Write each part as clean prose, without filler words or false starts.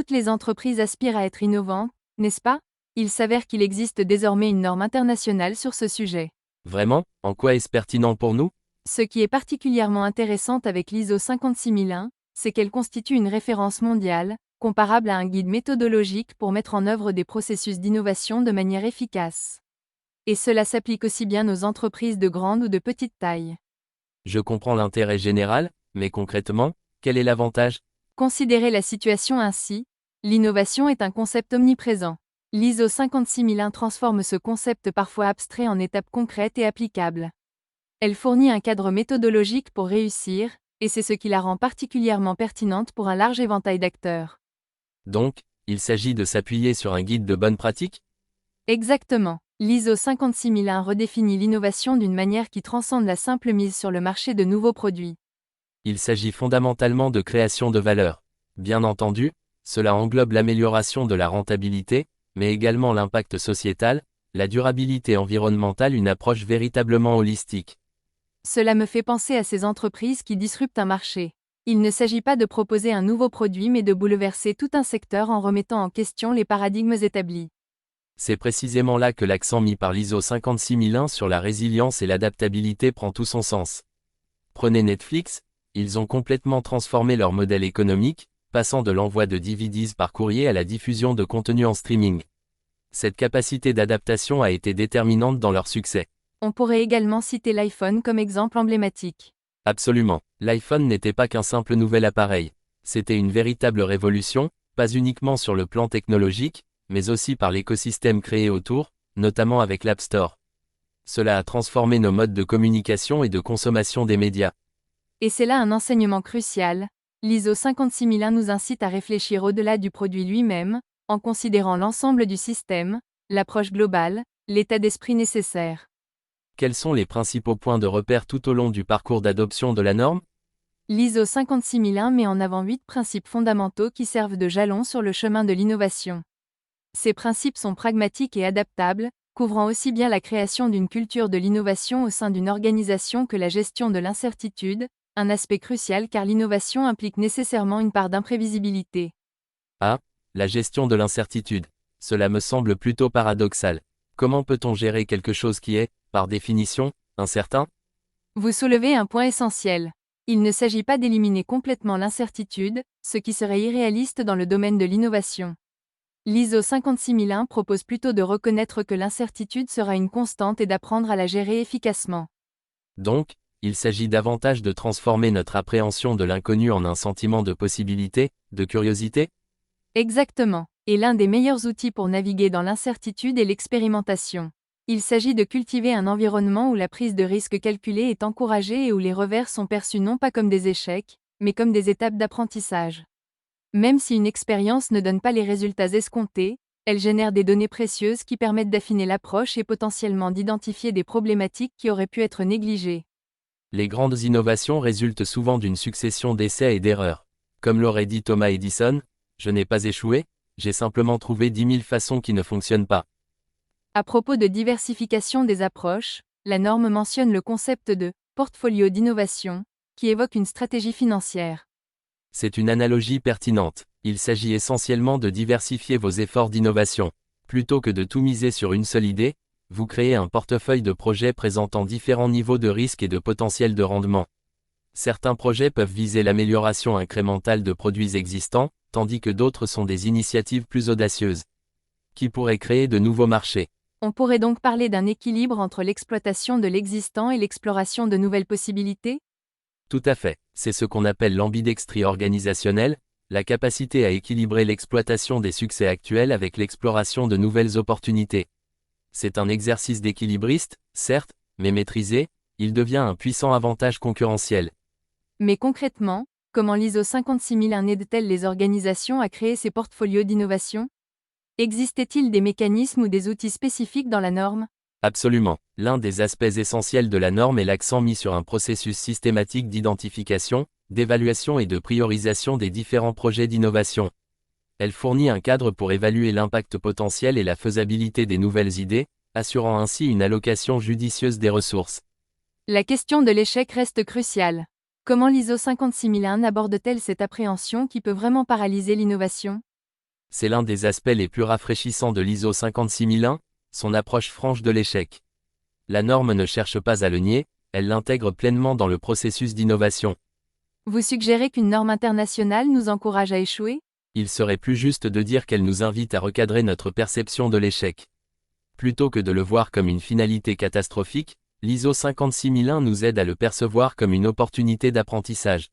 Toutes les entreprises aspirent à être innovantes, n'est-ce pas? Il s'avère qu'il existe désormais une norme internationale sur ce sujet. Vraiment? En quoi est-ce pertinent pour nous? Ce qui est particulièrement intéressant avec l'ISO 56001, c'est qu'elle constitue une référence mondiale, comparable à un guide méthodologique pour mettre en œuvre des processus d'innovation de manière efficace. Et cela s'applique aussi bien aux entreprises de grande ou de petite taille. Je comprends l'intérêt général, mais concrètement, quel est l'avantage? Considérez la situation ainsi, l'innovation est un concept omniprésent. L'ISO 56001 transforme ce concept parfois abstrait en étapes concrètes et applicables. Elle fournit un cadre méthodologique pour réussir, et c'est ce qui la rend particulièrement pertinente pour un large éventail d'acteurs. Donc, il s'agit de s'appuyer sur un guide de bonne pratique? Exactement. L'ISO 56001 redéfinit l'innovation d'une manière qui transcende la simple mise sur le marché de nouveaux produits. Il s'agit fondamentalement de création de valeur. Bien entendu, cela englobe l'amélioration de la rentabilité, mais également l'impact sociétal, la durabilité environnementale, une approche véritablement holistique. Cela me fait penser à ces entreprises qui disruptent un marché. Il ne s'agit pas de proposer un nouveau produit mais de bouleverser tout un secteur en remettant en question les paradigmes établis. C'est précisément là que l'accent mis par l'ISO 56001 sur la résilience et l'adaptabilité prend tout son sens. Prenez Netflix, ils ont complètement transformé leur modèle économique, passant de l'envoi de DVDs par courrier à la diffusion de contenu en streaming. Cette capacité d'adaptation a été déterminante dans leur succès. On pourrait également citer l'iPhone comme exemple emblématique. Absolument, l'iPhone n'était pas qu'un simple nouvel appareil. C'était une véritable révolution, pas uniquement sur le plan technologique, mais aussi par l'écosystème créé autour, notamment avec l'App Store. Cela a transformé nos modes de communication et de consommation des médias. Et c'est là un enseignement crucial. L'ISO 56001 nous incite à réfléchir au-delà du produit lui-même, en considérant l'ensemble du système, l'approche globale, l'état d'esprit nécessaire. Quels sont les principaux points de repère tout au long du parcours d'adoption de la norme? L'ISO 56001 met en avant 8 principes fondamentaux qui servent de jalons sur le chemin de l'innovation. Ces principes sont pragmatiques et adaptables, couvrant aussi bien la création d'une culture de l'innovation au sein d'une organisation que la gestion de l'incertitude, un aspect crucial car l'innovation implique nécessairement une part d'imprévisibilité. Ah, la gestion de l'incertitude. Cela me semble plutôt paradoxal. Comment peut-on gérer quelque chose qui est, par définition, incertain? Vous soulevez un point essentiel. Il ne s'agit pas d'éliminer complètement l'incertitude, ce qui serait irréaliste dans le domaine de l'innovation. L'ISO 56001 propose plutôt de reconnaître que l'incertitude sera une constante et d'apprendre à la gérer efficacement. Donc, il s'agit davantage de transformer notre appréhension de l'inconnu en un sentiment de possibilité, de curiosité? Exactement. Et l'un des meilleurs outils pour naviguer dans l'incertitude est l'expérimentation. Il s'agit de cultiver un environnement où la prise de risque calculée est encouragée et où les revers sont perçus non pas comme des échecs, mais comme des étapes d'apprentissage. Même si une expérience ne donne pas les résultats escomptés, elle génère des données précieuses qui permettent d'affiner l'approche et potentiellement d'identifier des problématiques qui auraient pu être négligées. Les grandes innovations résultent souvent d'une succession d'essais et d'erreurs. Comme l'aurait dit Thomas Edison, je n'ai pas échoué, j'ai simplement trouvé 10 000 façons qui ne fonctionnent pas. À propos de diversification des approches, la norme mentionne le concept de portfolio d'innovation, qui évoque une stratégie financière. C'est une analogie pertinente. Il s'agit essentiellement de diversifier vos efforts d'innovation. Plutôt que de tout miser sur une seule idée, vous créez un portefeuille de projets présentant différents niveaux de risque et de potentiel de rendement. Certains projets peuvent viser l'amélioration incrémentale de produits existants, tandis que d'autres sont des initiatives plus audacieuses, qui pourraient créer de nouveaux marchés. On pourrait donc parler d'un équilibre entre l'exploitation de l'existant et l'exploration de nouvelles possibilités? Tout à fait, c'est ce qu'on appelle l'ambidextrie organisationnelle, la capacité à équilibrer l'exploitation des succès actuels avec l'exploration de nouvelles opportunités. C'est un exercice d'équilibriste, certes, mais maîtrisé, il devient un puissant avantage concurrentiel. Mais concrètement, comment l'ISO 56001 aide-t-elle les organisations à créer ces portfolios d'innovation? Existait-il des mécanismes ou des outils spécifiques dans la norme? Absolument. L'un des aspects essentiels de la norme est l'accent mis sur un processus systématique d'identification, d'évaluation et de priorisation des différents projets d'innovation. Elle fournit un cadre pour évaluer l'impact potentiel et la faisabilité des nouvelles idées, assurant ainsi une allocation judicieuse des ressources. La question de l'échec reste cruciale. Comment l'ISO 56001 aborde-t-elle cette appréhension qui peut vraiment paralyser l'innovation? C'est l'un des aspects les plus rafraîchissants de l'ISO 56001, son approche franche de l'échec. La norme ne cherche pas à le nier, elle l'intègre pleinement dans le processus d'innovation. Vous suggérez qu'une norme internationale nous encourage à échouer? Il serait plus juste de dire qu'elle nous invite à recadrer notre perception de l'échec. Plutôt que de le voir comme une finalité catastrophique, l'ISO 56001 nous aide à le percevoir comme une opportunité d'apprentissage.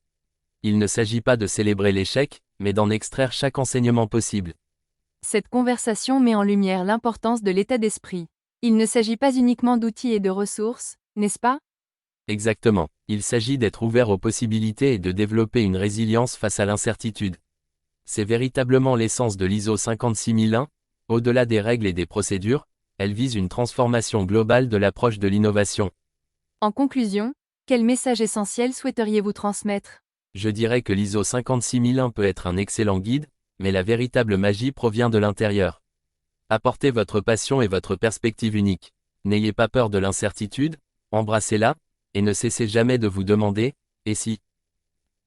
Il ne s'agit pas de célébrer l'échec, mais d'en extraire chaque enseignement possible. Cette conversation met en lumière l'importance de l'état d'esprit. Il ne s'agit pas uniquement d'outils et de ressources, n'est-ce pas? Exactement. Il s'agit d'être ouvert aux possibilités et de développer une résilience face à l'incertitude. C'est véritablement l'essence de l'ISO 56001, au-delà des règles et des procédures, elle vise une transformation globale de l'approche de l'innovation. En conclusion, quel message essentiel souhaiteriez-vous transmettre? Je dirais que l'ISO 56001 peut être un excellent guide, mais la véritable magie provient de l'intérieur. Apportez votre passion et votre perspective unique. N'ayez pas peur de l'incertitude, embrassez-la, et ne cessez jamais de vous demander, et si